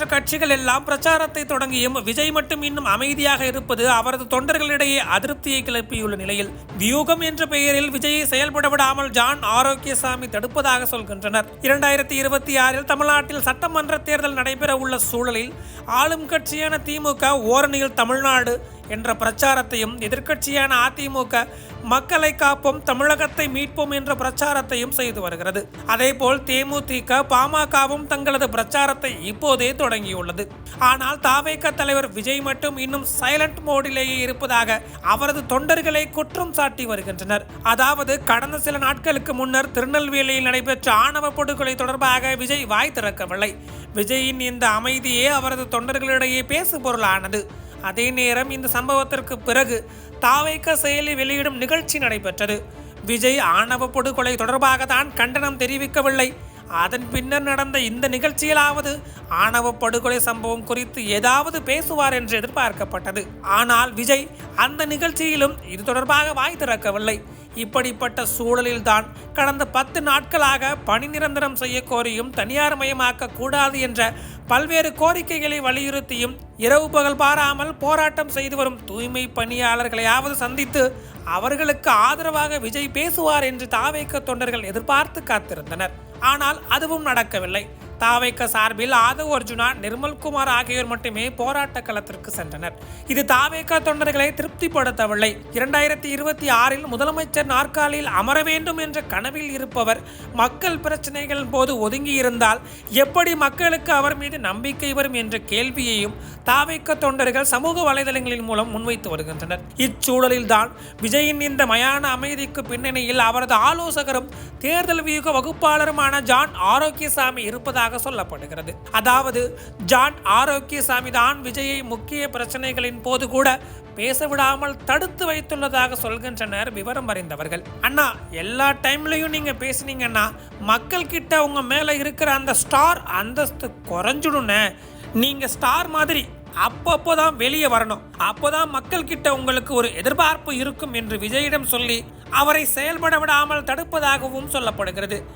மற்ற கட்சிகள் எல்லாம் பிரச்சாரத்தை தொடங்கியும் விஜய் மட்டும் இன்னும் அமைதியாக இருப்பது அவரது தொண்டர்களிடையே அதிருப்தியை கிளப்பியுள்ள நிலையில் வியூகம் என்ற பெயரில் விஜயை செயல்பட விடாமல் ஜான் ஆரோக்கியசாமி தடுப்பதாக சொல்கின்றனர். 2026 தமிழ்நாட்டில் சட்டமன்ற தேர்தல் நடைபெற உள்ள சூழலில் ஆளும் கட்சியான திமுக ஓரணியில் தமிழ்நாடு என்ற பிரச்சாரத்தையும், எதிர்க்கட்சியான அதிமுக மக்களை காப்போம் தமிழகத்தை மீட்போம் என்ற பிரச்சாரத்தையும் செய்து வருகிறது. அதேபோல் தேமுதிக பாமகவும் தங்களது பிரச்சாரத்தை இப்போதே தொடங்கியுள்ளது. ஆனால் தாவேக தலைவர் விஜய் மட்டும் இன்னும் சைலண்ட் மோடிலேயே இருப்பதாக அவரது தொண்டர்களை குற்றம் சாட்டி வருகின்றனர். அதாவது கடந்த சில நாட்களுக்கு முன்னர் திருநெல்வேலியில் நடைபெற்ற ஆணவ படுகொலை தொடர்பாக விஜய் வாய் திறக்கவில்லை. விஜயின் இந்த அமைதியே அவரது தொண்டர்களிடையே பேசு பொருளானது. அதே நேரம் இந்த சம்பவத்திற்கு பிறகு தாவேக செயலி வெளியிடும் நிகழ்ச்சி நடைபெற்றது. விஜய் ஆணவ படுகொலை தொடர்பாக தான் கண்டனம் தெரிவிக்கவில்லை. அதன் பின்னர் நடந்த இந்த நிகழ்ச்சியிலாவது ஆணவ படுகொலை சம்பவம் குறித்து ஏதாவது பேசுவார் என்று எதிர்பார்க்கப்பட்டது. ஆனால் விஜய் அந்த நிகழ்ச்சியிலும் இது தொடர்பாக வாய் திறக்கவில்லை. இப்படிப்பட்ட சூழலில்தான் கடந்த 10 நாட்களாக பணி நிரந்தரம் செய்ய கோரியும் தனியார் மயமாக்க கூடாது என்ற பல்வேறு கோரிக்கைகளை வலியுறுத்தியும் இரவு பகல் பாராமல் போராட்டம் செய்து வரும் தூய்மை பணியாளர்களையாவது சந்தித்து அவர்களுக்கு ஆதரவாக விஜய் பேசுவார் என்று தாவேக தொண்டர்கள் எதிர்பார்த்து காத்திருந்தனர். ஆனால் அதுவும் நடக்கவில்லை. தாவேக சார்பில் ஆதவ் அர்ஜுனா, நிர்மல்குமார் ஆகியோர் மட்டுமே போராட்ட களத்திற்கு சென்றனர். இது தாவேக தொண்டர்களை திருப்திப்படுத்தவில்லை. 2026 முதலமைச்சர் நாற்காலியில் அமர வேண்டும் என்ற கனவில் இருப்பவர் மக்கள் பிரச்சனைகள் போது ஒதுங்கி இருந்தால் எப்படி மக்களுக்கு அவர் மீது நம்பிக்கை வரும் என்ற கேள்வியையும் தாவேக தொண்டர்கள் சமூக வலைதளங்களின் மூலம் முன்வைத்து வருகின்றனர். இச்சூழலில்தான் விஜயின் இந்த மயான அமைதிக்கு பின்னணியில் அவரது ஆலோசகரும் தேர்தல் வியூக வகுப்பாளருமான ஜான் ஆரோக்கியசாமி இருப்பதாக சொல்லப்படுகிறது. அதாவது ஜான் ஆரோக்கியசாமி தான் விஜயை முக்கிய பிரச்சனைகளின் போது கூட பேச விடாமல் தடுத்து வைத்துள்ளதாக சொல்கின்றனர் விவரம் அறிந்தவர்கள். அண்ணா, எல்லா டைம்லயும் நீங்க பேசுனீங்கன்னா மக்கள் கிட்ட உங்க மேல இருக்கிற அந்த ஸ்டார் அந்தஸ்து குறைஞ்சிடும்னே. நீங்க ஸ்டார் மாதிரி அப்பப்போதான் வெளியே வரணும், அப்போதான் மக்கள் கிட்ட உங்களுக்கு ஒரு எதிர்பார்ப்பு இருக்கும் என்று விஜயிடம் சொல்லி அவரை செயல்பட விடாமல் தடுப்பதாகவும் சொல்லப்படுகிறது.